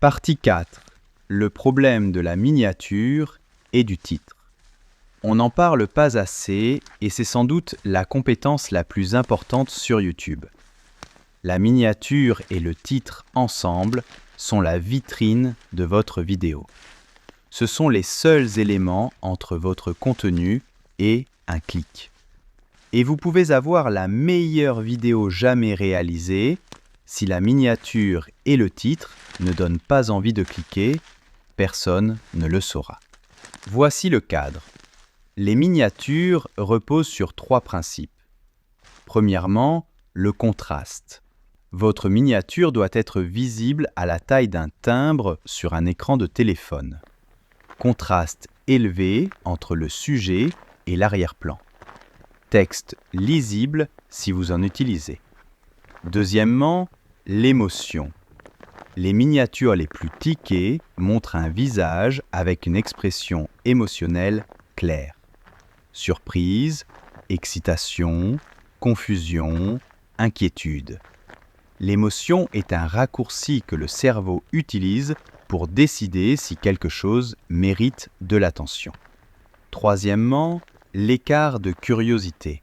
Partie 4. Le problème de la miniature et du titre. On n'en parle pas assez et c'est sans doute la compétence la plus importante sur YouTube. La miniature et le titre ensemble sont la vitrine de votre vidéo. Ce sont les seuls éléments entre votre contenu et un clic. Et vous pouvez avoir la meilleure vidéo jamais réalisée, si la miniature et le titre ne donnent pas envie de cliquer, personne ne le saura. Voici le cadre. Les miniatures reposent sur 3 principes. Premièrement, le contraste. Votre miniature doit être visible à la taille d'un timbre sur un écran de téléphone. Contraste élevé entre le sujet et l'arrière-plan. Texte lisible si vous en utilisez. Deuxièmement, l'émotion. Les miniatures les plus tiquées montrent un visage avec une expression émotionnelle claire. Surprise, excitation, confusion, inquiétude. L'émotion est un raccourci que le cerveau utilise pour décider si quelque chose mérite de l'attention. Troisièmement, l'écart de curiosité.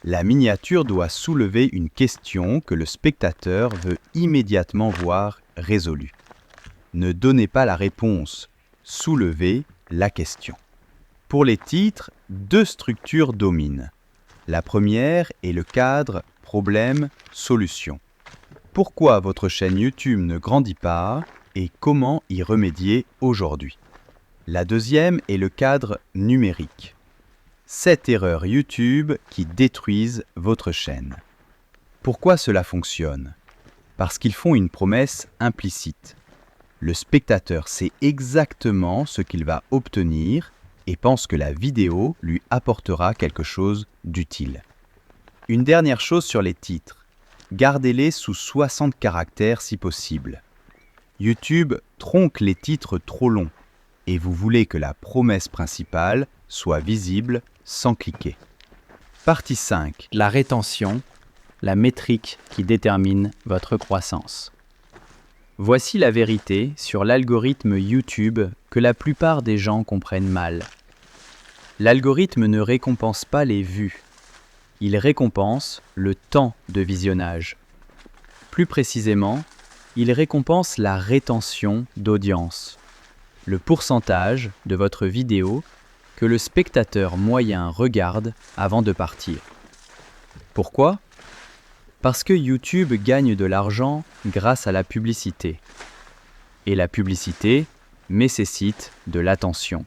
La miniature doit soulever une question que le spectateur veut immédiatement voir résolue. Ne donnez pas la réponse, soulevez la question. Pour les titres, 2 structures dominent. La première est le cadre problème-solution. Pourquoi votre chaîne YouTube ne grandit pas et comment y remédier aujourd'hui? La deuxième est le cadre numérique. 7 erreurs YouTube qui détruisent votre chaîne. Pourquoi cela fonctionne? Parce qu'ils font une promesse implicite. Le spectateur sait exactement ce qu'il va obtenir et pense que la vidéo lui apportera quelque chose d'utile. Une dernière chose sur les titres. Gardez-les sous 60 caractères si possible. YouTube tronque les titres trop longs et vous voulez que la promesse principale soit visible sans cliquer. Partie 5. La rétention, la métrique qui détermine votre croissance. Voici la vérité sur l'algorithme YouTube que la plupart des gens comprennent mal. L'algorithme ne récompense pas les vues. Il récompense le temps de visionnage. Plus précisément, il récompense la rétention d'audience, le pourcentage de votre vidéo que le spectateur moyen regarde avant de partir. Pourquoi? Parce que YouTube gagne de l'argent grâce à la publicité. Et la publicité nécessite de l'attention.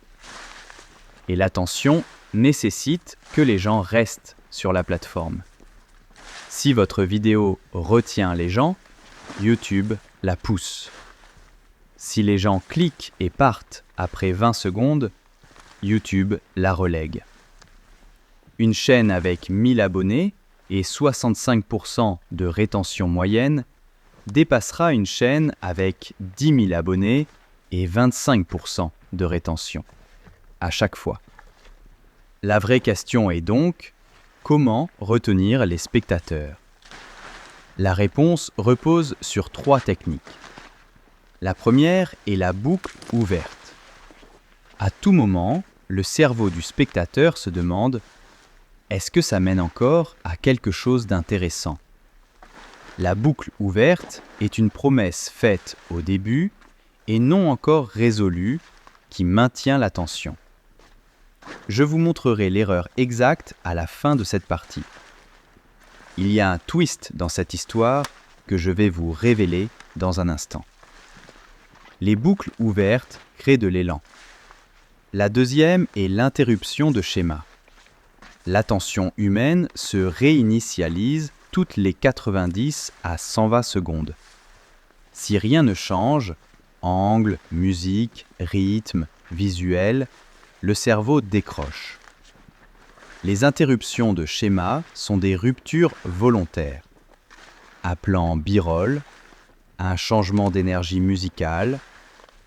Et l'attention nécessite que les gens restent sur la plateforme. Si votre vidéo retient les gens, YouTube la pousse. Si les gens cliquent et partent après 20 secondes, YouTube la relègue. Une chaîne avec 1000 abonnés et 65% de rétention moyenne dépassera une chaîne avec 10 000 abonnés et 25% de rétention, à chaque fois. La vraie question est donc, comment retenir les spectateurs? La réponse repose sur 3 techniques. La première est la boucle ouverte. À tout moment, le cerveau du spectateur se demande « Est-ce que ça mène encore à quelque chose d'intéressant ?» La boucle ouverte est une promesse faite au début et non encore résolue qui maintient l'attention. Je vous montrerai l'erreur exacte à la fin de cette partie. Il y a un twist dans cette histoire que je vais vous révéler dans un instant. Les boucles ouvertes créent de l'élan. La deuxième est l'interruption de schéma. L'attention humaine se réinitialise toutes les 90 à 120 secondes. Si rien ne change, angle, musique, rythme, visuel, le cerveau décroche. Les interruptions de schéma sont des ruptures volontaires. Un plan b-roll, un changement d'énergie musicale,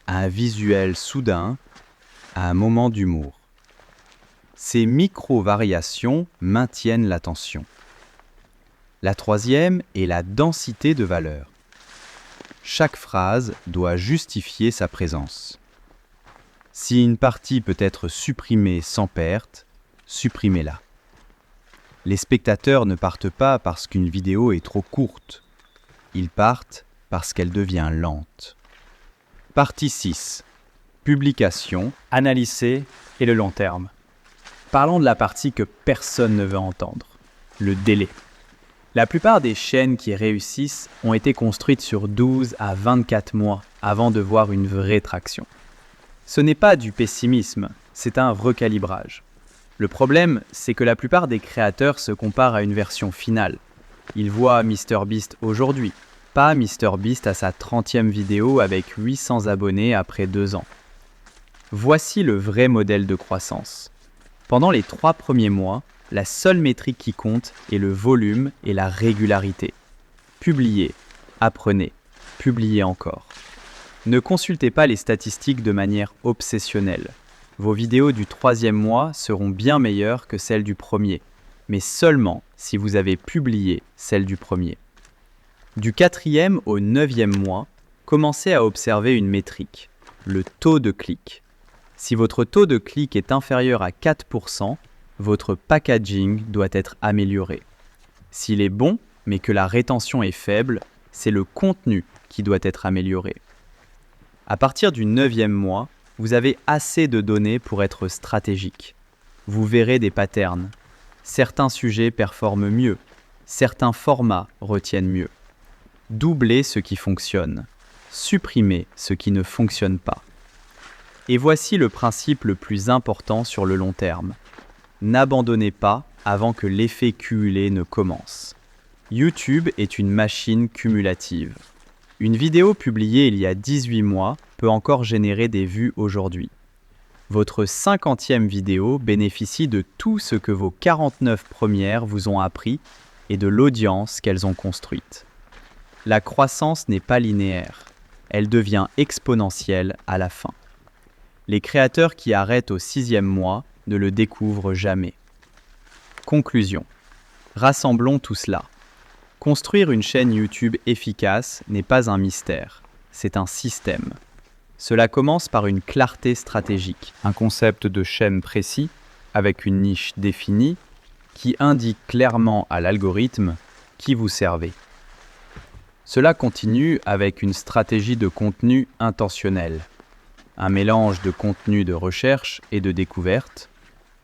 un visuel soudain, un moment d'humour. Ces micro-variations maintiennent l'attention. La troisième est la densité de valeur. Chaque phrase doit justifier sa présence. Si une partie peut être supprimée sans perte, supprimez-la. Les spectateurs ne partent pas parce qu'une vidéo est trop courte. Ils partent parce qu'elle devient lente. Partie 6. Publication, Analyse C et le long terme. Parlons de la partie que personne ne veut entendre, le délai. La plupart des chaînes qui réussissent ont été construites sur 12 à 24 mois avant de voir une vraie traction. Ce n'est pas du pessimisme, c'est un recalibrage. Le problème, c'est que la plupart des créateurs se comparent à une version finale. Ils voient MrBeast aujourd'hui, pas MrBeast à sa 30e vidéo avec 800 abonnés après 2 ans. Voici le vrai modèle de croissance. Pendant les 3 premiers mois, la seule métrique qui compte est le volume et la régularité. Publiez, apprenez, publiez encore. Ne consultez pas les statistiques de manière obsessionnelle. Vos vidéos du 3e mois seront bien meilleures que celles du premier, mais seulement si vous avez publié celles du premier. Du 4e au 9e mois, commencez à observer une métrique, le taux de clic. Si votre taux de clic est inférieur à 4%, votre packaging doit être amélioré. S'il est bon, mais que la rétention est faible, c'est le contenu qui doit être amélioré. À partir du 9e mois, vous avez assez de données pour être stratégique. Vous verrez des patterns. Certains sujets performent mieux, certains formats retiennent mieux. Doublez ce qui fonctionne, supprimez ce qui ne fonctionne pas. Et voici le principe le plus important sur le long terme. N'abandonnez pas avant que l'effet cumulé ne commence. YouTube est une machine cumulative. Une vidéo publiée il y a 18 mois peut encore générer des vues aujourd'hui. Votre 50e vidéo bénéficie de tout ce que vos 49 premières vous ont appris et de l'audience qu'elles ont construite. La croissance n'est pas linéaire. Elle devient exponentielle à la fin. Les créateurs qui arrêtent au 6e mois ne le découvrent jamais. Conclusion. Rassemblons tout cela. Construire une chaîne YouTube efficace n'est pas un mystère, c'est un système. Cela commence par une clarté stratégique, un concept de chaîne précis, avec une niche définie, qui indique clairement à l'algorithme qui vous servez. Cela continue avec une stratégie de contenu intentionnel. Un mélange de contenu de recherche et de découverte,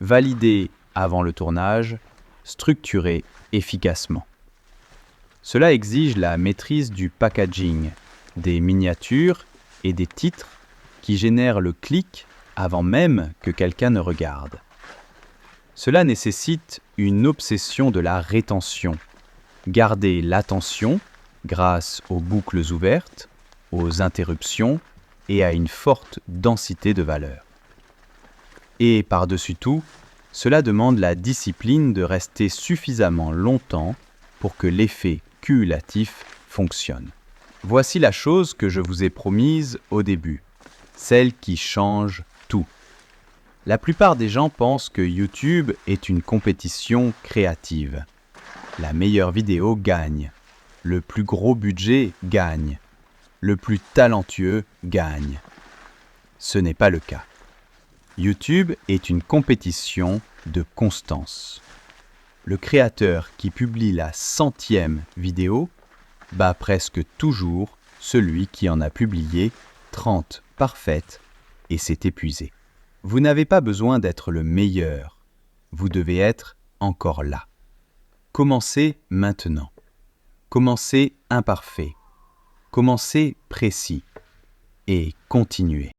validé avant le tournage, structuré efficacement. Cela exige la maîtrise du packaging, des miniatures et des titres qui génèrent le clic avant même que quelqu'un ne regarde. Cela nécessite une obsession de la rétention, garder l'attention grâce aux boucles ouvertes, aux interruptions et à une forte densité de valeur. Et par-dessus tout, cela demande la discipline de rester suffisamment longtemps pour que l'effet cumulatif fonctionne. Voici la chose que je vous ai promise au début, celle qui change tout. La plupart des gens pensent que YouTube est une compétition créative. La meilleure vidéo gagne, le plus gros budget gagne, le plus talentueux gagne. Ce n'est pas le cas. YouTube est une compétition de constance. Le créateur qui publie la 100e vidéo bat presque toujours celui qui en a publié 30 parfaites et s'est épuisé. Vous n'avez pas besoin d'être le meilleur, vous devez être encore là. Commencez maintenant. Commencez imparfait. Commencez précis et continuez.